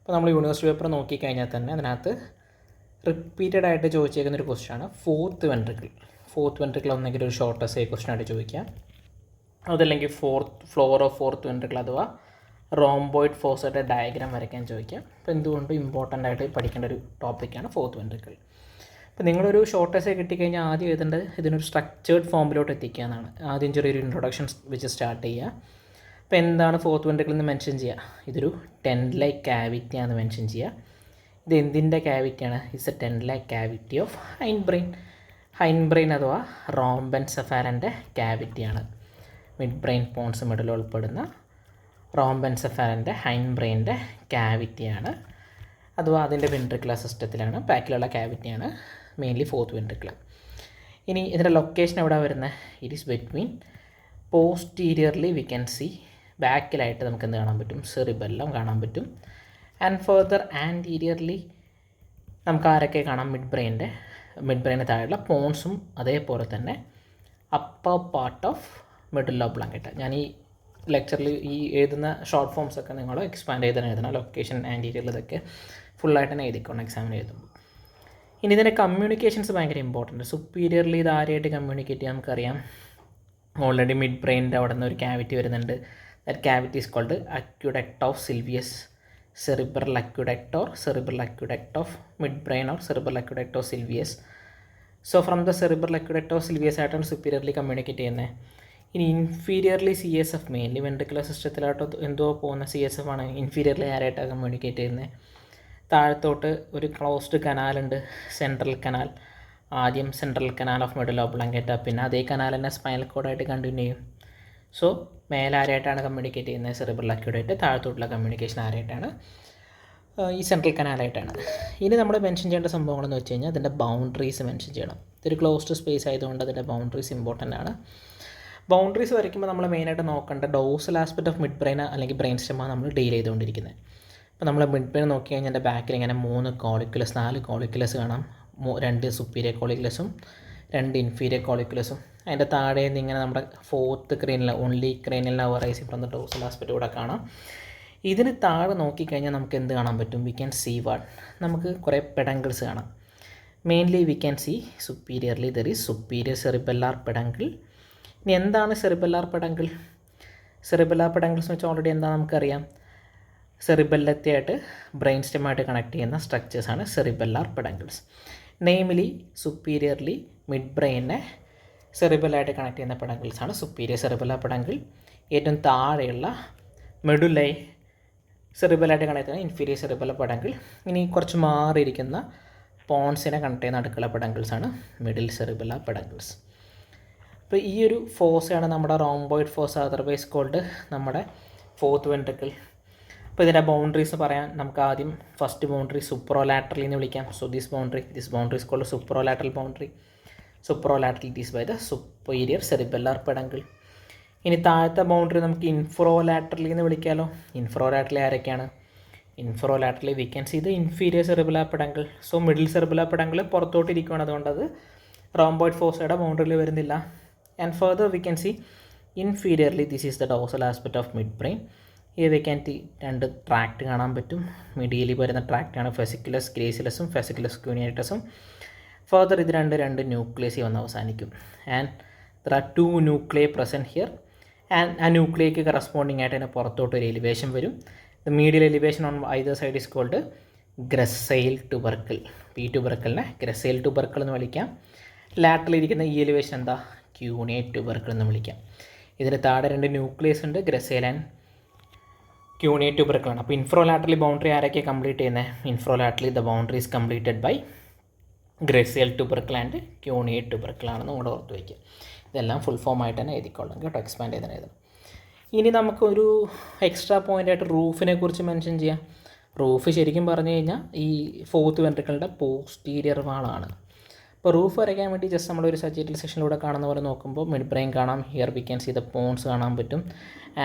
അപ്പോൾ നമ്മൾ university paper നോക്കിക്കഴിഞ്ഞാൽ തന്നെ അതിനകത്ത് റിപ്പീറ്റഡ് ആയിട്ട് ചോദിച്ചേക്കുന്നൊരു ക്വസ്റ്റ്യനാണ് ഫോർത്ത് വെൻട്രിക്കിൾ ഒന്നെങ്കിൽ ഒരു ഷോർട്ടസ്റ്റ് ക്വസ്റ്റ്യൻ ആയിട്ട് ചോദിക്കാം, അതല്ലെങ്കിൽ ഫ്ലോർ ഓഫ് ഫോർത്ത് വെൻട്രിക്കിൾ അഥവാ റോംബോയിഡ് ഫോസയുടെ ഡയഗ്രാം വരയ്ക്കാൻ ചോദിക്കാം. അപ്പോൾ എന്തുകൊണ്ടും ഇമ്പോർട്ടൻ്റ് ആയിട്ട് പഠിക്കേണ്ട ഒരു ടോപ്പിക്കാണ് ഫോർത്ത് വെൻട്രിക്കിൾ. അപ്പോൾ നിങ്ങളൊരു ഷോർട്ടസ്റ്റ് കിട്ടിക്കഴിഞ്ഞാൽ ആദ്യം എഴുതേണ്ടത് ഇതിനൊരു സ്ട്രക്ചേർഡ് ഫോമിലോട്ട് എത്തിക്കുക എന്നാണ്. ആദ്യം ചെറിയൊരു ഇൻട്രൊഡക്ഷൻ വെച്ച് സ്റ്റാർട്ട് ചെയ്യുക. അപ്പോൾ എന്താണ് ഫോർത്ത് വെൻട്രിക്കിൾ എന്ന് മെൻഷൻ ചെയ്യുക. ഇതൊരു ടെൻഡ്-ലൈക്ക് ക്യാവിറ്റി ആണെന്ന് മെൻഷൻ ചെയ്യുക. ഇത് എന്തിൻ്റെ ക്യാവിറ്റിയാണ്? It's a tent like cavity of hind brain അഥവാ റോംബെൻസെഫാലൻ്റെ ക്യാവിറ്റിയാണ്. മിഡ് ബ്രെയിൻ പോൺസ് മിഡിൽ ഉൾപ്പെടുന്ന റോംബെൻസെഫാലൻ്റെ ഹൈൻഡ് ബ്രെയിൻ്റെ ക്യാവിറ്റിയാണ്, അഥവാ അതിൻ്റെ വെൻട്രിക്കുലർ സിസ്റ്റത്തിലാണ്, ബാക്കിലുള്ള ക്യാവിറ്റിയാണ് മെയിൻലി ഫോർത്ത് വെൻട്രിക്കിൾ. ഇനി ഇതിൻ്റെ ലൊക്കേഷൻ എവിടെ വരുന്നത്? It is between posteriorly we can see, ബാക്കിലായിട്ട് നമുക്ക് എന്ത് കാണാൻ പറ്റും? സെറിബെല്ലം കാണാൻ പറ്റും. ആൻഡ് ഫർദർ ആൻറ്റീരിയർലി നമുക്ക് ആരൊക്കെ കാണാം? മിഡ് ബ്രെയിന് താഴെയുള്ള പോൺസും അതേപോലെ തന്നെ upper part of middle oblongata. ഞാൻ ഈ ലെക്ചറിൽ ഈ എഴുതുന്ന ഷോർട്ട് ഫോംസ് ഒക്കെ നിങ്ങൾ എക്സ്പാൻഡ് ചെയ്ത് എഴുതണം. ലൊക്കേഷൻ ആൻറ്റീരിയർ ഇതൊക്കെ ഫുള്ളായിട്ട് തന്നെ എഴുതിക്കണം എക്സാമിന് എഴുതുമ്പോൾ. ഇനി ഇതിൻ്റെ കമ്മ്യൂണിക്കേഷൻസ് ഭയങ്കര ഇമ്പോർട്ടൻറ്റ്. സുപ്പീരിയർലി ഇത് ആരായിട്ട് കമ്മ്യൂണിക്കേറ്റ് ചെയ്യാൻ നമുക്കറിയാം. ഓൾറെഡി മിഡ് ബ്രെയിനിൻ്റെ അവിടെ നിന്ന് ഒരു ക്യാവിറ്റി വരുന്നുണ്ട്. That cavity is called aqueduct of Sylvius, cerebral aqueduct of mid brain or cerebral aqueduct of Sylvius. So from the cerebral aqueduct of Sylvius ആയിട്ടാണ് സുപ്പീരിയർലി കമ്മ്യൂണിക്കേറ്റ് ചെയ്യുന്നത്. ഇനി ഇൻഫീരിയർലി CSF, മെയിൻലി വെൻട്രിക്കുലർ സിസ്റ്റത്തിലായിട്ടോ എന്തോ പോകുന്ന CSF ആണ് ഇൻഫീരിയർലി ആരായിട്ടാണ് communicate ചെയ്യുന്നത്. താഴത്തോട്ട് ഒരു ക്ലോസ്ഡ് കനാലുണ്ട്, സെൻട്രൽ കനാൽ. ആദ്യം central canal of middle oblongata, പിന്നെ അതേ കനാൽ തന്നെ സ്പൈനൽ കോഡായിട്ട് കണ്ടിന്യൂ ചെയ്യും. സോ മേലെ ആരായിട്ടാണ് കമ്മ്യൂണിക്കേറ്റ് ചെയ്യുന്നത്? സെറിബ്രൽ അക്യുഡായിട്ട്. താഴത്തോട്ടുള്ള കമ്മ്യൂണിക്കേഷൻ ആരായിട്ടാണ്? ഈ സെൻട്രൽ കനാലായിട്ടാണ്. ഇനി നമ്മൾ മെൻഷൻ ചെയ്യേണ്ട സംഭവങ്ങളെന്ന് വെച്ച് കഴിഞ്ഞാൽ അതിൻ്റെ ബൗണ്ടറീസ് മെൻഷൻ ചെയ്യണം. ഇതൊരു ക്ലോസ്ഡ് സ്പേസ് ആയതുകൊണ്ട് അതിൻ്റെ ബൗണ്ടറീസ് ഇമ്പോർട്ടൻ്റ് ആണ്. ബൗണ്ടറീസ് വരയ്ക്കുമ്പോൾ നമ്മൾ മെയിനായിട്ട് നോക്കേണ്ട dorsal aspect of mid brain അല്ലെങ്കിൽ ബ്രെയിൻ സ്റ്റെമാണ് നമ്മൾ ഡീൽ ചെയ്തുകൊണ്ടിരിക്കുന്നത്. അപ്പോൾ നമ്മൾ മിഡ് ബ്രെയിൻ നോക്കി കഴിഞ്ഞാൽ എൻ്റെ ബാക്കിൽ ഇങ്ങനെ 4 കോളിക്കുലസ് കാണാം. 2 സുപ്പീരിയർ കോളിക്കുലസും 2 ഇൻഫീരിയർ കോളിക്കുലസും. അതിൻ്റെ താഴെ നിന്ന് ഇങ്ങനെ നമ്മുടെ fourth cranial, only cranial arising from the dorsal aspect കൂടെ കാണാം. ഇതിന് താഴെ നോക്കിക്കഴിഞ്ഞാൽ നമുക്ക് എന്ത് കാണാൻ പറ്റും? വി ക്യാൻ സീ നമുക്ക് കുറേ പെഡങ്കിൾസ് കാണാം. Mainly we can see superiorly there is superior cerebellar peduncle. ഇനി എന്താണ് സെറിബെല്ലാർ പെഡങ്കിൾ? സെറിബെല്ലാർ പെഡങ്കിൾസ് എന്ന് വെച്ചാൽ ഓൾറെഡി എന്താ നമുക്കറിയാം. സെറിബെല്ലത്തെയായിട്ട് ബ്രെയിൻ സ്റ്റെമായിട്ട് കണക്ട് ചെയ്യുന്ന സ്ട്രക്ചേഴ്സാണ് സെറിബെല്ലാർ പെഡങ്കിൾസ്. നെയ്മിലി സുപ്പീരിയർലി മിഡ് ബ്രെയിനെ സെറിബെല്ലായിട്ട് കണക്ട് ചെയ്യുന്ന പെഡങ്കിൾസാണ് സുപ്പീരിയർ സെറിബെല്ലാർ പെഡങ്കിൾ. ഏറ്റവും താഴെയുള്ള മെഡുലൈ സെറിബെല്ലായിട്ട് കണക്ട് ചെയ്യുന്ന ഇൻഫീരിയർ സെറിബെല്ലാർ പെഡങ്കിൾ. ഇനി കുറച്ച് മാറിയിരിക്കുന്ന പോൺസിനെ കണക്ട് ചെയ്യുന്ന അടുക്കള പെഡങ്കിൾസാണ് മിഡിൽ സെറിബെല്ലാർ പെഡങ്കിൾസ്. അപ്പോൾ ഈ ഒരു ഫോഴ്സാണ് നമ്മുടെ റോംബോയിഡ് ഫോഴ്സ്, അതർവൈസ് കോൾഡ് നമ്മുടെ ഫോർത്ത് വെൻട്രിക്കിൾ. അപ്പോൾ ഇതിൻ്റെ ബൗണ്ടറീസ് പറയാൻ നമുക്ക് ആദ്യം ഫസ്റ്റ് ബൗണ്ടറി സുപ്രോലാറ്ററലി എന്ന് വിളിക്കാം. So this boundary is called superolateral boundary. Superolateral it is by the superior cerebellar peduncle. ഇനി താഴത്തെ ബൗണ്ടറി നമുക്ക് ഇൻഫ്രോലാറ്ററലി എന്ന് വിളിക്കാമല്ലോ. ഇൻഫ്രോലാറ്ററലി ആരൊക്കെയാണ്? Inferolaterally we can see the inferior cerebellar peduncle. So middle cerebellar peduncle പുറത്തോട്ടിരിക്കുകയാണ്, അതുകൊണ്ട് അത് റോംബോയിഡ് ഫോഴ്സയുടെ ബൗണ്ടറിയിൽ വരുന്നില്ല. And further we can see inferiorly this is the dorsal aspect of mid brain. ഈ വി ക്യാൻ 2 ട്രാക്റ്റ് കാണാൻ പറ്റും. മീഡിയലി വരുന്ന ട്രാക്റ്റാണ് ഫെസിക്കുലസ് ഗ്രേസിലസും ഫെസിക്കുലസ് ക്യൂനിയേറ്റസും. ഫർദർ ഇത് രണ്ട് ന്യൂക്ലിയസി വന്ന് അവസാനിക്കും. And there are 2 nuclear present here. And ആ ന്യൂക്ലിയയ്ക്ക് കറസ്പോണ്ടിങ് ആയിട്ട് തന്നെ പുറത്തോട്ട് ഒരു എലിവേഷൻ വരും. The medial elevation on either side is called gracile tubercle. ഈ ട്യൂബർക്കിളിനെ ഗ്രസൈൽ ട്യൂബർക്കിൾ എന്ന് വിളിക്കാം. ലാറ്ററിലിരിക്കുന്ന ഈ എലിവേഷൻ എന്താ? ക്യൂനേറ്റ് ട്യൂബർക്കിൾ എന്ന് വിളിക്കാം. ഇതിന് താഴെ 2 ന്യൂക്ലിയസ് ഉണ്ട്, ഗ്രസൈൽ ആൻഡ് ക്യൂനേറ്റ് ട്യൂബർക്കിളാണ്. അപ്പോൾ ഇൻഫ്രോലാറ്ററലി ബൗണ്ടറി ആരൊക്കെയാണ് കംപ്ലീറ്റ് ചെയ്യുന്നത്? Inferolaterally the boundary is completed by gracile tubercle and cuneate tubercle ആണെന്ന് കൂടെ ഓർത്ത് വയ്ക്കുക. ഇതെല്ലാം ഫുൾ ഫോം ആയിട്ട് തന്നെ എഴുതിക്കൊള്ളണം കേട്ടോ, എക്സ്പാൻഡ് ചെയ്ത് തന്നെ എഴുതണം. ഇനി നമുക്കൊരു എക്സ്ട്രാ പോയിൻ്റായിട്ട് റൂഫിനെ കുറിച്ച് മെൻഷൻ ചെയ്യാം. റൂഫ് ശരിക്കും പറഞ്ഞു കഴിഞ്ഞാൽ ഈ ഫോർത്ത് വെൻട്രിക്കിളിൻ്റെ പോസ്റ്റീരിയർ വാളാണ്. അപ്പോൾ റൂഫ് വരയ്ക്കാൻ വേണ്ടി ജസ്റ്റ് നമ്മളൊരു സജീറ്റൽ സെക്ഷനിലൂടെ കാണുന്ന പോലെ നോക്കുമ്പോൾ മിഡ് ബ്രെയിൻ കാണാം. Here we can see the pons കാണാൻ പറ്റും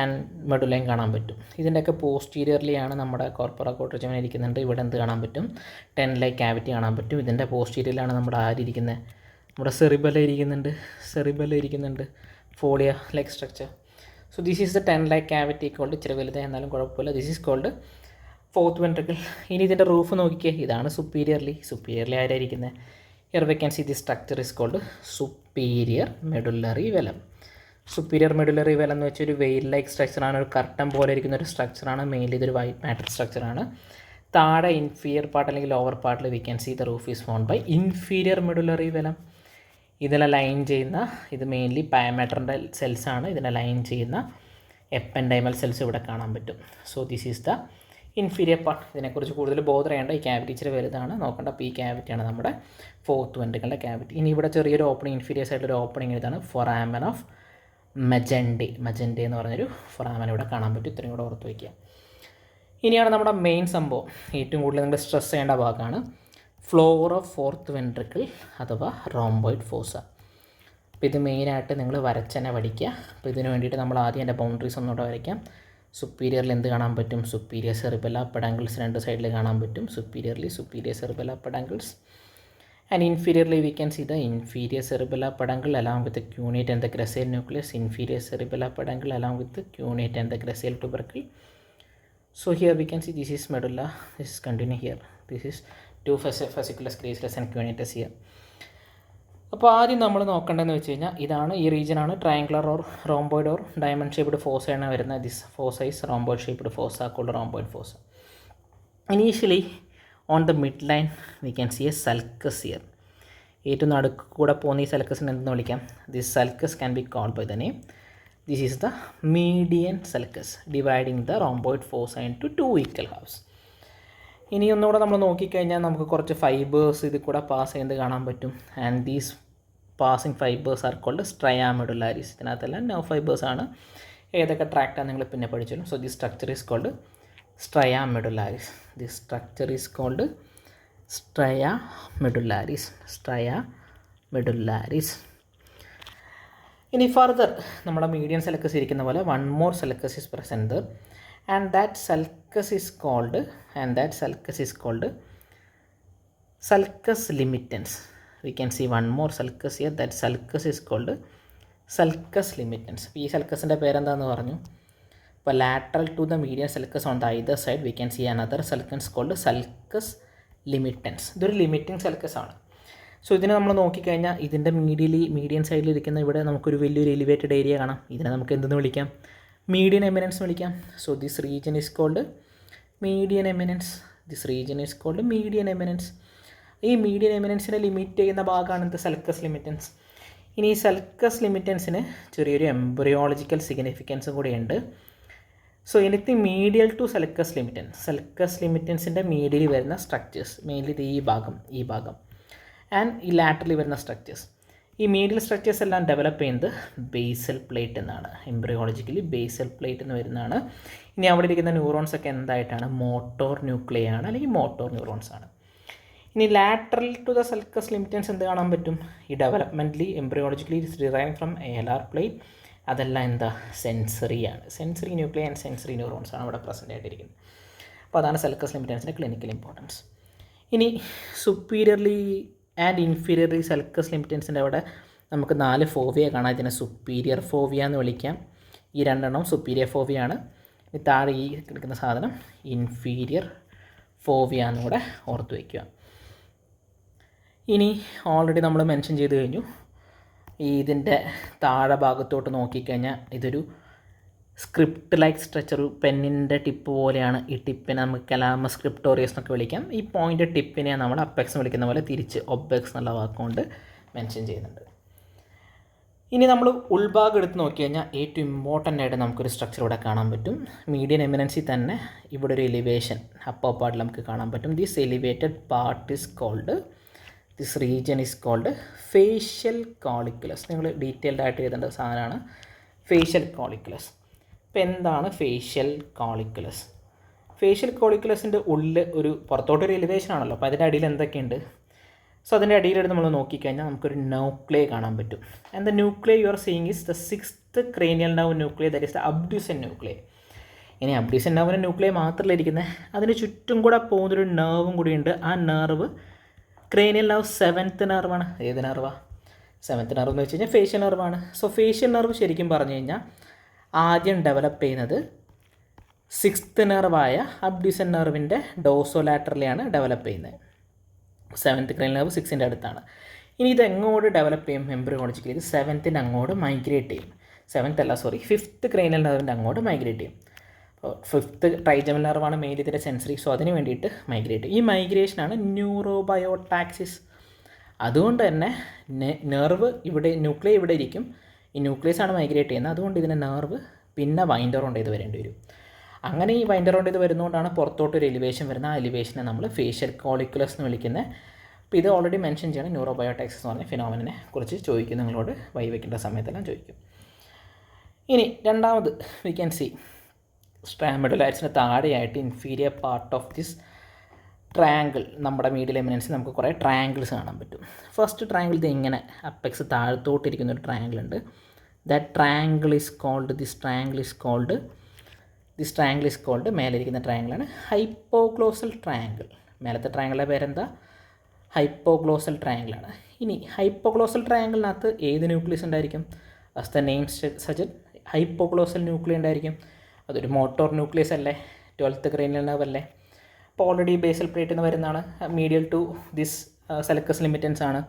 ആൻഡ് മെഡുലൈൻ കാണാൻ പറ്റും. ഇതിൻ്റെയൊക്കെ പോസ്റ്റീരിയർലിയാണ് നമ്മുടെ കോർപ്പറ കോട്രിജമൻ ഇരിക്കുന്നുണ്ട്. ഇവിടെ എന്ത് കാണാൻ പറ്റും? ടെൻ-ലൈക്ക് ക്യാവിറ്റി കാണാൻ പറ്റും. ഇതിൻ്റെ പോസ്റ്റീരിയറിലാണ് നമ്മുടെ ആരിയിരിക്കുന്നത്? നമ്മുടെ സെറിബെല്ല ഇരിക്കുന്നുണ്ട്. Folia like structure. So this is the tent like cavity called. ഇച്ചിരി വലുത് എന്നാലും കുഴപ്പമില്ല. This is called fourth ventricle. ഇനി ഇതിൻ്റെ റൂഫ് നോക്കിക്കേ, ഇതാണ് സുപ്പീരിയർലി ആരായിരിക്കുന്നത്. Here we can see the structure is called superior medullary velum. Superior medullary velum എന്ന് വെച്ചാൽ ഒരു വെയിൽ ലൈക്ക് സ്ട്രക്ചറാണ്, ഒരു കർട്ടൻ പോലെ ഇരിക്കുന്ന ഒരു സ്ട്രക്ചറാണ്. മെയിൻലി ഇതൊരു വൈറ്റ് മാറ്റർ സ്ട്രക്ചറാണ്. താഴെ ഇൻഫീരിയർ പാർട്ട് അല്ലെങ്കിൽ ലോവർ പാർട്ടിൽ we can see the roof is formed by inferior medullary velum. ഇതിനെ ലൈൻ ചെയ്യുന്ന, ഇത് മെയിൻലി പാരാമീറ്ററിൻ്റെ സെൽസാണ്, ഇതിനെ ലൈൻ ചെയ്യുന്ന എപ്പൻഡൈമൽ സെൽസ് ഇവിടെ കാണാൻ പറ്റും. So this is the inferior part. ഇതിനെക്കുറിച്ച് കൂടുതൽ ബോധർ ചെയ്യേണ്ട, ഈ ക്യാവിറ്റി ഇച്ചിരി വലുതാണ് നോക്കേണ്ട. അപ്പോൾ ഈ ക്യാവിറ്റിയാണ് നമ്മുടെ ഫോർത്ത് വെൻട്രിക്കിളിൻ്റെ ക്യാവിറ്റി. ഇനി ഇവിടെ ചെറിയൊരു ഓപ്പണിംഗ്, ഇൻഫീരിയർ സൈഡിലൊരു ഓപ്പണിംഗ് ഇതാണ് ഫൊറാമൻ ഓഫ് മജൻഡെ എന്ന് പറഞ്ഞൊരു ഫൊറാമൻ ഇവിടെ കാണാൻ പറ്റും. ഇത്രയും കൂടെ ഓർത്ത് വയ്ക്കുക. ഇനിയാണ് നമ്മുടെ മെയിൻ സംഭവം, ഏറ്റവും കൂടുതൽ നിങ്ങൾ സ്ട്രെസ് ചെയ്യേണ്ട ഭാഗമാണ് ഫ്ലോർ ഓഫ് ഫോർത്ത് വെൻട്രിക്കിൾ അഥവാ റോംബോയിഡ് ഫോസ. അപ്പോൾ ഇത് മെയിനായിട്ട് നിങ്ങൾ വരച്ചെന്നെ പഠിക്കുക. അപ്പോൾ ഇതിന് വേണ്ടിയിട്ട് നമ്മൾ ആദ്യം എൻ്റെ ബൗണ്ടറീസ് ഒന്നുകൂടെ വരയ്ക്കാം. സുപ്പീരിയറിൽ എന്ത് കാണാൻ പറ്റും? സുപ്പീരിയർ സെറിബെല്ല പെഡാങ്കിൾസ് രണ്ട് സൈഡിൽ കാണാൻ പറ്റും. Superior cerebellar peduncles. And inferiorly we can see the inferior cerebellar peduncle along with cuneate and the gracile nucleus. Inferior cerebellar peduncle along with cuneate and the gracile tubercle. So here we can see this is medulla, this is continue here, this is two fasciculus gracilis and cuneatus here. അപ്പോൾ ആദ്യം നമ്മൾ നോക്കേണ്ടതെന്ന് വെച്ച് കഴിഞ്ഞാൽ ഇതാണ്, ഈ റീജിയനാണ് triangular or rhomboid or diamond shaped ഫോസയാണ് വരുന്നത്. This fossa is rhomboid shaped fossa called rhomboid fossa. Initially on the mid line we can see a sulcus here. ഏറ്റവും നടുക്ക് കൂടെ പോകുന്ന ഈ സൽക്കസിനെ എന്തെന്ന് വിളിക്കാം? This sulcus can be called by the name, this is the median sulcus dividing the rhomboid fossa into two equal halves. ഇനി ഒന്നുകൂടെ നമ്മൾ നോക്കിക്കഴിഞ്ഞാൽ നമുക്ക് കുറച്ച് ഫൈബേഴ്സ് ഇതിൽ കൂടെ പാസ് ചെയ്യുന്നത് കാണാൻ പറ്റും. And these passing fibres are called stria medullaris. ഇതിനകത്തെല്ലാം നെർവ് ഫൈബേഴ്സ് ആണ്. ഏതൊക്കെ ട്രാക്റ്റാണ് നിങ്ങൾ പിന്നെ പഠിച്ചാലും. So this structure is called stria medullaris. This structure is called stria medullaris. ഇനി ഫർദർ നമ്മുടെ മീഡിയം സൽക്കസ് ഇരിക്കുന്ന പോലെ one more sulcus is present and that sulcus is called sulcus limitans. We can see one more sulcus here, that sulcus is called sulcus limitans. ഈ സൽക്കസിൻ്റെ പേരെന്താണെന്ന് പറഞ്ഞു. ഇപ്പോൾ lateral to the medium sulcus on the either side we can see another sulcus called sulcus limitans. ഇതൊരു limiting സൽക്കസ് ആണ്. So ഇതിനെ നമ്മൾ നോക്കിക്കഴിഞ്ഞാൽ ഇതിൻ്റെ മീഡിയൻ സൈഡിലിരിക്കുന്ന ഇവിടെ നമുക്കൊരു വലിയൊരു എലിവേറ്റഡ് ഏരിയ കാണാം. ഇതിനെ നമുക്ക് എന്തെന്ന് വിളിക്കാം? മീഡിയൻ എമിനൻസ് വിളിക്കാം. So this region is called median eminence. ഈ മീഡിയൻ എമിനൻസിനെ ലിമിറ്റ് ചെയ്യുന്ന ഭാഗമാണ് ഇത് സൽക്കസ് ലിമിറ്റൻസ്. ഇനി ഈ സൽക്കസ് ലിമിറ്റൻസിന് ചെറിയൊരു എംബ്രിയോളജിക്കൽ സിഗ്നിഫിക്കൻസും കൂടിയുണ്ട്. സോ എനിത്തിങ് മീഡിയൽ ടു സൽക്കസ് ലിമിറ്റൻസിൻ്റെ മീഡിയൽ വരുന്ന സ്ട്രക്ചേഴ്സ് മെയിൻലി ഇത് ഈ ഭാഗം ആൻഡ് ഈ ലാറ്ററലി വരുന്ന സ്ട്രക്ചേഴ്സ്. ഈ മീഡിയൽ സ്ട്രക്ചേഴ്സ് എല്ലാം ഡെവലപ്പ് ചെയ്യുന്നത് ബേസൽ പ്ലേറ്റ് എന്നാണ്. എംബ്രിയോളജിക്കലി ബേസൽ പ്ലേറ്റ് എന്ന് വരുന്നതാണ്. ഇനി അവിടെ ഇരിക്കുന്ന ന്യൂറോൺസ് ഒക്കെ എന്തായിട്ടാണ്? മോട്ടോർ ന്യൂക്ലിയ ആണ്, അല്ലെങ്കിൽ മോട്ടോർ ന്യൂറോൺസ് ആണ്. ഇനി lateral to the sulcus limitans എന്ത് കാണാൻ പറ്റും? ഈ developmentally embryologically it's derived from ALR plate. അതെല്ലാം എന്താ? സെൻസറിയാണ്. Sensory nuclei and sensory neurons ആണ് അവിടെ പ്രസൻ്റ് ആയിട്ടിരിക്കുന്നത്. അപ്പോൾ അതാണ് സൽക്കസ് ലിമിറ്റൻസിൻ്റെ ക്ലിനിക്കൽ ഇമ്പോർട്ടൻസ്. ഇനി സുപ്പീരിയർലി ആൻഡ് ഇൻഫീരിയർലി സൽക്കസ് ലിമിറ്റൻസിൻ്റെ അവിടെ നമുക്ക് 4 ഫോവിയ കാണാം. ഇതിനെ സുപ്പീരിയർ ഫോവിയ എന്ന് വിളിക്കാം. ഈ 2 സുപ്പീരിയർ ഫോവിയ ആണ്. ഇനി താഴെ ഈ കിടക്കുന്ന സാധനം ഇൻഫീരിയർ ഫോവിയ എന്നുകൂടെ ഓർത്ത് വയ്ക്കുക. ഇനി ഓൾറെഡി നമ്മൾ മെൻഷൻ ചെയ്ത് കഴിഞ്ഞു. ഇതിൻ്റെ താഴെ ഭാഗത്തോട്ട് നോക്കിക്കഴിഞ്ഞാൽ ഇതൊരു സ്ക്രിപ്റ്റ് ലൈക്ക് സ്ട്രക്ചർ, പെന്നിൻ്റെ ടിപ്പ് പോലെയാണ്. ഈ ടിപ്പിനെ നമുക്ക് കലാമസ് സ്ക്രിപ്റ്റോറിയസ് എന്നൊക്കെ വിളിക്കാം. ഈ പോയിൻ്റ് ടിപ്പിനെ നമ്മൾ അപ്പെക്സ് എന്ന് വിളിക്കുന്ന പോലെ തിരിച്ച് ഒബെക്സ് എന്നുള്ള വാക്കുകൊണ്ട് മെൻഷൻ ചെയ്യുന്നുണ്ട്. ഇനി നമ്മൾ ഉൾഭാഗം എടുത്ത് നോക്കി കഴിഞ്ഞാൽ ഏറ്റവും ഇമ്പോർട്ടൻ്റ് ആയിട്ട് നമുക്കൊരു സ്ട്രക്ചർ ഇവിടെ കാണാൻ പറ്റും. മീഡിയൻ എമിനൻസി തന്നെ ഇവിടെ ഒരു എലിവേഷൻ അപ്പർ പാർട്ടിൽ നമുക്ക് കാണാൻ പറ്റും. This elevated part is called, this region is called facial colliculus. നിങ്ങൾ ഡീറ്റെയിൽഡ് ആയിട്ട് എഴുതേണ്ട സാധനമാണ് ഫേഷ്യൽ കോളിക്കുലസ്. ഇപ്പോൾ എന്താണ് ഫേഷ്യൽ കോളിക്കുലസ്? ഫേഷ്യൽ കോളിക്കുലസിൻ്റെ ഉള്ളിൽ ഒരു പുറത്തോട്ടൊരു എലിവേഷൻ ആണല്ലോ. അപ്പോൾ അതിൻ്റെ അടിയിൽ എന്തൊക്കെയുണ്ട്? സോ അതിൻ്റെ അടിയിലെടുത്ത് നമ്മൾ നോക്കിക്കഴിഞ്ഞാൽ നമുക്കൊരു ന്യൂക്ലിയ കാണാൻ പറ്റും. And the nuclei you are seeing is the 6th cranial nerve nuclei, that is the അബ്ഡ്യൂസൻ nuclei. ഇനി അബ്ഡ്യൂസൻ നെർവിൻ്റെ ന്യൂക്ലിയ മാത്രമല്ല ഇരിക്കുന്നത്, അതിന് ചുറ്റും കൂടെ പോകുന്നൊരു നെർവും കൂടിയുണ്ട്. ആ നെർവ് ക്രേനിയൽ നെർവ് 7th നെർവാണ്. ഏത് നെർവാണ്? 7th നെർവ് എന്ന് വെച്ച് കഴിഞ്ഞാൽ ഫേഷ്യൽ നെർവാണ്. സോ ഫേഷ്യൽ നെർവ് ശരിക്കും പറഞ്ഞു കഴിഞ്ഞാൽ ആദ്യം ഡെവലപ്പ് ചെയ്യുന്നത് സിക്സ്ത് നെർവായ അബ്ഡ്യൂസൻ നെർവിൻ്റെ ഡോസോലാറ്ററലിയാണ് ഡെവലപ്പ് ചെയ്യുന്നത്. 7th ക്രൈനിയൽ നെർവ് 6ൻ്റെ അടുത്താണ്. ഇനി ഇത് എങ്ങോട്ട് ഡെവലപ്പ് ചെയ്യും എംബ്രിയോളജിക്കലി? ഇത് 7th അങ്ങോട്ട് മൈഗ്രേറ്റ് ചെയ്യും. 5th ക്രൈനിയൽ നെർവിൻ്റെ അങ്ങോട്ട് മൈഗ്രേറ്റ് ചെയ്യും. അപ്പോൾ 5th ട്രൈജമൽ നെർവാണ് മെയിൻലി ഇതിൻ്റെ സെൻസറി, സോ അതിന് വേണ്ടിയിട്ട് മൈഗ്രേറ്റ് ചെയ്യും. ഈ മൈഗ്രേഷനാണ് ന്യൂറോബയോടാക്സിസ്. അതുകൊണ്ട് തന്നെ നെർവ് ഇവിടെ, ന്യൂക്ലിയ ഇവിടെ ഇരിക്കും, ഈ ന്യൂക്ലിയസ് ആണ് മൈഗ്രേറ്റ് ചെയ്യുന്നത്. അതുകൊണ്ട് ഇതിൻ്റെ നെർവ് പിന്നെ വൈൻഡർ റൗണ്ട് ചെയ്ത് വരേണ്ടി വരും. അങ്ങനെ ഈ വൈൻഡർ റൗണ്ട് ചെയ്ത് വരുന്നതുകൊണ്ടാണ് പുറത്തോട്ടൊരു എലിവേഷൻ വരുന്ന. ആ എലിവേഷനെ നമ്മൾ ഫേഷ്യൽ കോളിക്കുലസ് എന്ന് വിളിക്കുന്നത്. അപ്പോൾ ഇത് ഓൾറെഡി മെൻഷൻ ചെയ്യണം. ന്യൂറോബയോടാക്സിസ് എന്ന് പറഞ്ഞ ഫിനോമിനെ കുറിച്ച് ചോദിക്കും, നിങ്ങളോട് വൈവയ്ക്കേണ്ട സമയത്തെല്ലാം ചോദിക്കും. ഇനി രണ്ടാമത് വി ക്യാൻ സി മെഡുലാരിസിന് താഴെയായിട്ട് inferior part of this triangle, നമ്മുടെ മീഡിയൽ എമിനൻസിൽ നമുക്ക് കുറേ ട്രയാങ്കിൾസ് കാണാൻ പറ്റും. ഫസ്റ്റ് ട്രയാങ്കിൾ ഇത് ഇങ്ങനെ അപ്പെക്സ് താഴത്തോട്ടിരിക്കുന്ന ഒരു ട്രയാങ്കിൾ ഉണ്ട്. ദിസ് ട്രയാങ്കിൾ ഈസ് കോൾഡ് മേലെ ഇരിക്കുന്ന ട്രയാങ്കിളാണ് ഹൈപ്പോഗ്ലോസൽ ട്രയാങ്കിൾ. മേലത്തെ ട്രയാങ്കിളിൻ്റെ പേരെന്താ? ഹൈപ്പോഗ്ലോസൽ ട്രയാങ്കിളാണ്. ഇനി ഹൈപ്പോഗ്ലോസൽ ട്രയാങ്കിളിനകത്ത് ഏത് ന്യൂക്ലിയസ് ഉണ്ടായിരിക്കും? As the name suggest, hypoglossal nuclei ഉണ്ടായിരിക്കും. അതൊരു മോട്ടോർ ന്യൂക്ലിയസ് അല്ലേ, 12th ക്രൈനിയൽ നെർവ് അല്ലേ. അപ്പോൾ ഓൾറെഡി ബേസൽ പ്ലേറ്റിൽ നിന്ന് വരുന്നതാണ്, മീഡിയൽ ടു ദിസ് സലക്കസ് ലിമിറ്റൻസ് ആണ്.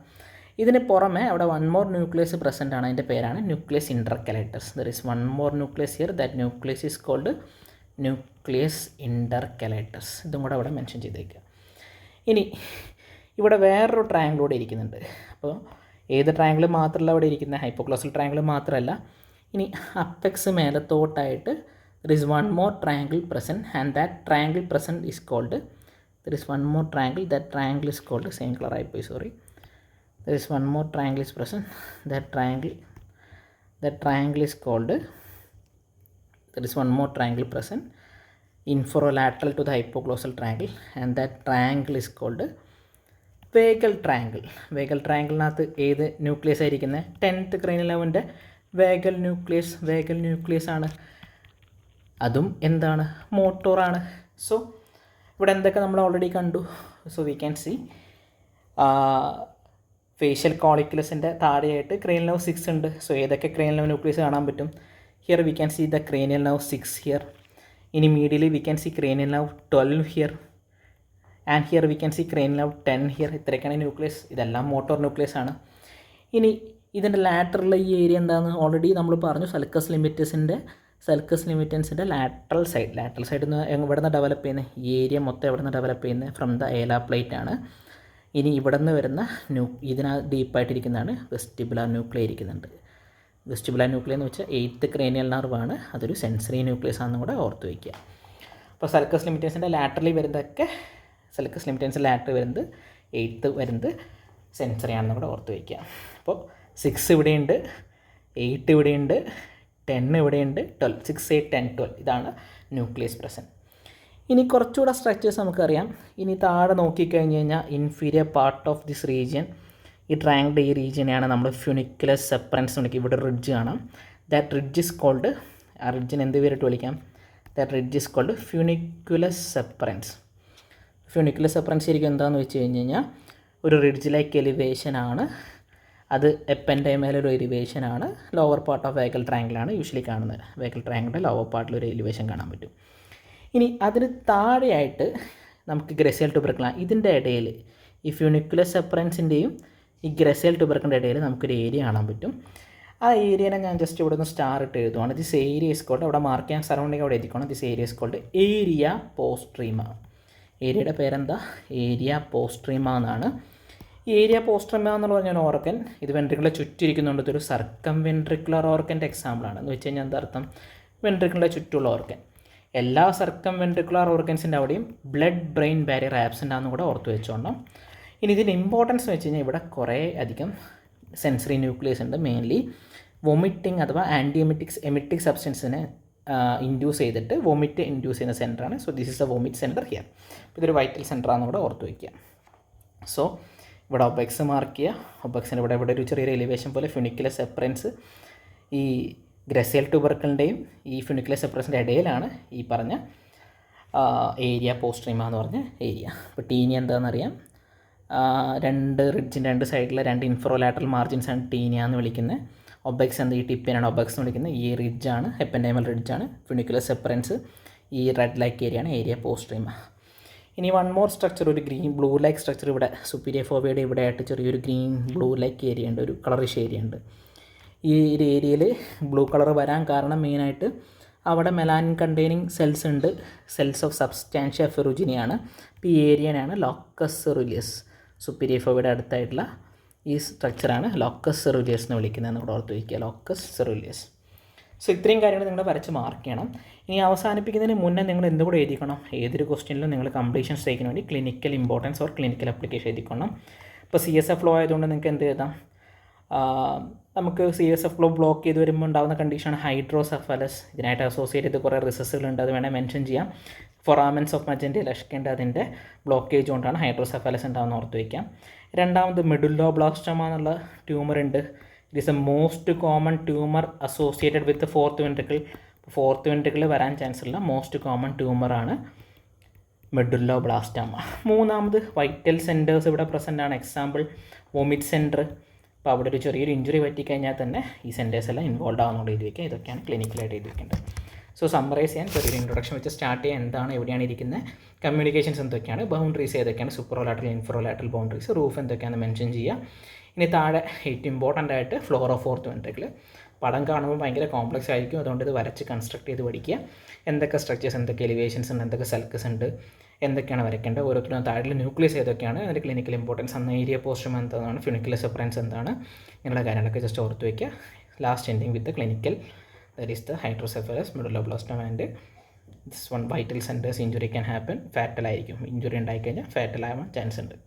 ഇതിന് പുറമെ അവിടെ വൺ മോർ ന്യൂക്ലിയസ് പ്രസൻ്റ് ആണ്. അതിൻ്റെ പേരാണ് nucleus intercalatus. There is one more nucleus here, that nucleus is called nucleus intercalatus. ഇതും കൂടെ അവിടെ മെൻഷൻ ചെയ്തേക്കുക. ഇനി ഇവിടെ വേറൊരു ട്രയാങ്കിൾ കൂടെ ഇരിക്കുന്നുണ്ട്. അപ്പോൾ ഏത് ട്രയാങ്കിൾ മാത്രമല്ല അവിടെ ഇരിക്കുന്നത്? ഹൈപ്പോഗ്ലോസൽ ട്രയാങ്കിൾ മാത്രമല്ല. ഇനി apex മേലത്തോട്ടായിട്ട് there is one more triangle present, and that triangle present is called, there is one more triangle, that triangle is called, same color I sorry, there is one more triangle is present, that triangle is called, there is one more triangle present inferolateral to the hypoglossal triangle, and that triangle is called vagal triangle. vagal triangle-നകത്ത് ഏത് nucleus ആയിരിക്കുന്നത്? 10th cranial നെർവിൻ്റെ vagal nucleus ആണ്. അതും എന്താണ്? മോട്ടോറാണ്. So ഇവിടെ എന്തൊക്കെ നമ്മൾ already കണ്ടു. So we can see facial കോളിക്കുലസിൻ്റെ താഴെയായിട്ട് ക്രൈനിയൽ നെർവ് 6 ഉണ്ട്. സോ ഏതൊക്കെ ക്രൈനിയൽ നെർവ് ന്യൂക്ലിയസ് കാണാൻ പറ്റും? Here we can see the cranial nerve 6 here. ഇനി medially we can see cranial nerve 12 here, and here we can see cranial nerve 10 here. ഇത്രയൊക്കെയാണ് nucleus. ഇതെല്ലാം motor nucleus ആണ്. ഇനി ഇതിൻ്റെ ലാറ്ററൽ ഈ ഏരിയ എന്താണെന്ന് ഓൾറെഡി നമ്മൾ പറഞ്ഞു. സൽക്കസ് ലിമിറ്റൻസിൻ്റെ ലാറ്ററൽ സൈഡ് നിന്ന് എവിടെ നിന്ന് ഡെവലപ്പ് ചെയ്യുന്നത്? ഈ ഏരിയ മൊത്തം എവിടെ നിന്ന് ഡെവലപ്പ് ചെയ്യുന്നത്? ഫ്രം ദ ഏല പ്ലേറ്റ് ആണ്. ഇനി ഇവിടെ നിന്ന് വരുന്ന ഡീപ്പായിട്ടിരിക്കുന്നതാണ് വെസ്റ്റിബുലാർ ന്യൂക്ലിയ ഇരിക്കുന്നുണ്ട്. വെസ്റ്റിബുലാർ ന്യൂക്ലിയ എന്ന് വെച്ചാൽ 8th ക്രേനിയൽ നെർവാണ്. അതൊരു സെൻസറി ന്യൂക്ലിയസ് ആണെന്നും കൂടെ ഓർത്ത് വയ്ക്കുക. അപ്പോൾ സൽക്കസ് ലിമിറ്റൻസിൻ്റെ ലാറ്ററലി വരുന്നതൊക്കെ, സൽക്കസ് ലിമിറ്റൻസിൻ്റെ ലാറ്ററൽ വരുന്നത് 8th വരുന്നത് സെൻസറി ആണെന്നും കൂടെ ഓർത്ത് വയ്ക്കുക. അപ്പോൾ 6 ഇവിടെയുണ്ട്, 8 ഇവിടെയുണ്ട്, 10 ഇവിടെയുണ്ട്, 12, 6, 8, 10, 12 ഇതാണ് ന്യൂക്ലിയസ് പ്രസൻറ്റ്. ഇനി കുറച്ചുകൂടെ സ്ട്രക്ചേഴ്സ് നമുക്കറിയാം. ഇനി താഴെ നോക്കിക്കഴിഞ്ഞ് കഴിഞ്ഞാൽ inferior part of this region, ഈ ട്രയാങ്കിൾ ഈ റീജിയനെയാണ് നമ്മൾ ഫ്യൂണിക്കുലസ് സെപ്പറൻസ് എന്ന് വിളിക്കുക. ഇവിടെ റിഡ്ജ് കാണാം. ദാറ്റ് റിഡ്ജ് ഇസ് കോൾഡ്, ആ റിഡ്ജിന് എന്ത് പേരിട്ട് വിളിക്കാം? That ridge is called funiculus separans. Funiculus separans ശരിക്കും എന്താണെന്ന് വെച്ച് കഴിഞ്ഞ് കഴിഞ്ഞാൽ ഒരു റിഡ്ജ് ലൈക്ക് എലിവേഷനാണ്. അത് എപ്പൻഡൈമേലൊരു എലിവേഷനാണ്. ലോവർ പാർട്ട് ഓഫ് വേഗൽ ട്രയാങ്കിളാണ് യൂഷ്വലി കാണുന്നത്. വേഗൽ ട്രയാങ്കിളിൻ്റെ ലോവർ പാർട്ടിലൊരു എലിവേഷൻ കാണാൻ പറ്റും. ഇനി അതിന് താഴെയായിട്ട് നമുക്ക് ഗ്രസേൽ ട്യൂബർക്കിളാണ്. ഇതിൻ്റെ ഇടയിൽ ഈ ഫ്യൂണിക്കുലസ് സെപ്പറൻസിൻ്റെയും ഈ ഗ്രസേൽ ട്യൂബർക്കിൻ്റെ ഇടയിൽ നമുക്കൊരു ഏരിയ കാണാൻ പറ്റും. ആ ഏരിയനെ ഞാൻ ജസ്റ്റ് ഇവിടെ നിന്ന് സ്റ്റാർ ഇട്ട് എഴുതുവാണ്. ദിസ് ഏരിയ ഇസ് കോൾഡ്, അവിടെ മാർക്ക് ചെയ്യാൻ സറൗണ്ടിങ് അവിടെ എഴുതിക്കണം. This area is called area postrema. ഏരിയയുടെ പേരെന്താ? ഏരിയ പോസ്ട്രീമ എന്നാണ്. ഈ ഏരിയ പോസ്ട്രീമ എന്ന് പറഞ്ഞ ഓർഗൻ ഇത് വെൻട്രിക്കിളിനെ ചുറ്റിരിക്കുന്നുണ്ട്. ഇതൊരു സർക്കം വെൻട്രിക്കുലർ ഓർഗൻ്റെ എക്സാമ്പിളാണ്. എന്ന് വെച്ച് കഴിഞ്ഞാൽ എന്താ അർത്ഥം? വെൻട്രിക്കിളിനെ ചുറ്റുള്ള ഓർഗൻ. എല്ലാ സർക്കം വെൻട്രിക്കുലർ ഓർഗൻസിൻ്റെ അവിടെയും ബ്ലഡ് ബ്രെയിൻ ബാരിയർ ആബ്സെൻ്റ് ആണെന്ന് കൂടെ ഓർത്ത് വെച്ചോണം. ഇനി ഇതിൻ്റെ ഇമ്പോർട്ടൻസ് എന്ന് വെച്ച് കഴിഞ്ഞാൽ ഇവിടെ കുറേ അധികം സെൻസറി ന്യൂക്ലിയസ് ഉണ്ട്. മെയിൻലി വൊമിറ്റിംഗ് അഥവാ എമിറ്റിക് സബ്സ്റ്റൻസിനെ ഇൻഡ്യൂസ് ചെയ്തിട്ട് വൊമിറ്റ് ഇൻഡ്യൂസ് ചെയ്യുന്ന സെൻറ്ററാണ്. So this is the vomit centre here. ഇതൊരു വൈറ്റൽ സെൻറ്ററാണെന്ന് കൂടെ ഓർത്ത് വയ്ക്കുക. സോ ഇവിടെ ഒബെക്സ് മാർക്ക് ചെയ്യുക. ഒബെക്സിൻ്റെ ഇവിടെ ഒരു ചെറിയൊരു എലിവേഷൻ പോലെ ഫ്യൂണിക്കുലസ് സെപ്പറൻസ് ഈ ഗ്രസേൽ ട്യൂബർക്കിളിൻ്റെയും ഈ ഫ്യൂണിക്കുലസ് സെപ്പറൻസിൻ്റെ ഇടയിലാണ് ഈ പറഞ്ഞ ഏരിയ പോസ്ട്രീമ എന്ന് പറഞ്ഞ ഏരിയ. അപ്പോൾ ടീനിയ എന്താണെന്നറിയാം. രണ്ട് റിഡ്ജിൻ്റെ രണ്ട് സൈഡിലെ രണ്ട് ഇൻഫ്രോലാറ്ററൽ മാർജിൻസാണ് ടീനിയ എന്ന് വിളിക്കുന്നത്. ഒബെക്സ് എന്ത്? ഈ ടിപ്പിനാണ് ഒബെക്സ് എന്ന് വിളിക്കുന്നത്. ഈ റിഡ്ജാണ് എപ്പൻഡൈമൽ റിഡ്ജാണ് ഫ്യൂണിക്കുലസ് സെപ്പറൻസ്. ഈ റെഡ് ലൈക്ക് ഏരിയ ആണ് ഏരിയ പോസ്ട്രീമ. ഇനി വൺ മോർ സ്ട്രക്ചർ, ഒരു ഗ്രീൻ ബ്ലൂ ലൈക്ക് സ്ട്രക്ചർ ഇവിടെ സുപ്പീരിയർ ഫോർവേഡ് ഇവിടെ ആയിട്ട് ചെറിയൊരു ഗ്രീൻ ബ്ലൂ ലൈക്ക് ഏരിയ ഉണ്ട്, ഒരു കളറിഷ് ഏരിയ ഉണ്ട്. ഈ ഒരു ഏരിയയിൽ ബ്ലൂ കളർ വരാൻ കാരണം മെയിനായിട്ട് അവിടെ മെലാനിൻ കണ്ടെയ്നിങ് സെൽസ് ഉണ്ട്, സെൽസ് ഓഫ് സബ്സ്റ്റാൻഷ്യ ഫെറുജിനിയാണ്. അപ്പോൾ ഈ ഏരിയനാണ് ലോക്കസ് സെറുലിയസ്. സുപ്പീരിയർ ഫോർവേഡ് അടുത്തായിട്ടുള്ള ഈ സ്ട്രക്ചറാണ് ലോക്കസ് സെറുലിയസ് എന്ന് വിളിക്കുന്നത്. ഇവിടെ ഓർത്ത് വയ്ക്കുക, ലോക്കസ് സെറുലിയസ്. സോ ഇത്രയും കാര്യങ്ങൾ നിങ്ങൾ വരച്ച് മാർക്ക് ചെയ്യണം. ഇനി അവസാനിപ്പിക്കുന്നതിന് മുന്നേ നിങ്ങൾ എന്തുകൂടെ എഴുതിക്കണം, ഏതൊരു ക്വസ്റ്റ്യനിലും നിങ്ങൾ കംപ്ലീഷൻ സ്റ്റേക്കിന് വേണ്ടി clinical importance or clinical application എഴുതിക്കണം. ഇപ്പോൾ CSF ഫ്ലോ ആയതുകൊണ്ട് നിങ്ങൾക്ക് എന്ത് എഴുതാം, നമുക്ക് CSF ഫ്ലോ ബ്ലോക്ക് ചെയ്ത് വരുമ്പോൾ ഉണ്ടാകുന്ന കണ്ടീഷനാണ് ഹൈഡ്രോസെഫലസ്. ഇതിനായിട്ട് അസോസിയേറ്റ് ചെയ്ത് കുറേ റിസസുകളുണ്ട്, അത് വേണേൽ മെൻഷൻ ചെയ്യാം. ഫോറാമെൻസ് ഓഫ് മജൻറ്റ ലഷ്കേണ്ട അതിൻ്റെ ബ്ലോക്കേജ് കൊണ്ടാണ് ഹൈഡ്രോസെഫലസ് ഉണ്ടാകുന്ന ഓർത്ത് വയ്ക്കാം. രണ്ടാമത് മെഡുല്ലോബ്ലാസ്റ്റോമ എന്നുള്ള ട്യൂമർ ഉണ്ട്. It is A most common tumour associated with fourth ventricle. Fourth ventricle വരാൻ ചാൻസ് ഉള്ള മോസ്റ്റ് കോമൺ ട്യൂമറാണ് മെഡുല്ലോബ്ലാസ്റ്റോമ. മൂന്നാമത് വൈറ്റൽ സെൻറ്റേഴ്സ് ഇവിടെ പ്രസൻ്റ് ആണ്. Example vomit centre. അപ്പോൾ അവിടെ ഒരു ചെറിയൊരു ഇഞ്ചുറി പറ്റിക്കഴിഞ്ഞാൽ തന്നെ ഈ സെൻറ്റേഴ്സ് എല്ലാം ഇൻവോൾവ് ആവുന്നതോട് എഴുതി വയ്ക്കുക. ഇതൊക്കെയാണ് ക്ലിനിക്കലായിട്ട് എഴുതി വയ്ക്കേണ്ടത്. സോ സമ്മറൈസ് ചെയ്യാൻ ചെറിയൊരു ഇൻട്രൊഡക്ഷൻ വെച്ച് സ്റ്റാർട്ട് ചെയ്യാൻ, എന്താണ് എവിടെയാണ് ഇരിക്കുന്നത്, കമ്മ്യൂണിക്കേഷൻസ് എന്തൊക്കെയാണ്, ബൗണ്ടറീസ് ഏതൊക്കെയാണ്, സൂപ്പറോലാറ്ററൽ ഇൻഫറോലാറ്ററൽ ബൗണ്ടറീസ്, റൂഫ് എന്തൊക്കെയാണെന്ന് മെൻഷൻ ചെയ്യുക. ഇനി താഴെ ഏറ്റവും ഇമ്പോർട്ടൻ്റ് ആയിട്ട് ഫ്ലോർ ഓഫ് ഫോർത്ത് വെൻട്രിക്കിൾ. പടം കാണുമ്പോൾ ഭയങ്കര കോംപ്ലക്സ് ആയിരിക്കും, അതുകൊണ്ട് ഇത് വരച്ച് കൺസ്ട്രക്ട് ചെയ്ത് പഠിക്കുക. എന്തൊക്കെ സ്ട്രക്ചേഴ്സ്, എന്തൊക്കെ എലിവേഷൻസ് ഉണ്ട്, എന്തൊക്കെ സൽക്കസ് ഉണ്ട്, എന്തൊക്കെയാണ് വരയ്ക്കേണ്ടത്, ഓരോരുത്തരും താഴെ ന്യൂക്ലിയസ് ഏതൊക്കെയാണ്, അതിൻ്റെ ക്ലിനിക്കൽ ഇമ്പോർട്ടൻസ്, അന്ന് ഏരിയ പോസ്റ്റും എന്താണ്, ഫിനിക്കുലർ സെപ്പറൻസ് എന്താണ്, ഇങ്ങനെയുള്ള കാര്യങ്ങളൊക്കെ ജസ്റ്റ് ഓർത്ത് വയ്ക്കുക. Last ending with clinical, that is the hydrocephalus, medulloblastoma and this one vital centres. Injury can happen, fatal ആയിരിക്കും. ഇഞ്ചുറി ഉണ്ടായിക്കഴിഞ്ഞാൽ ഫാറ്റൽ ആവാൻ ചാൻസ് ഉണ്ട്.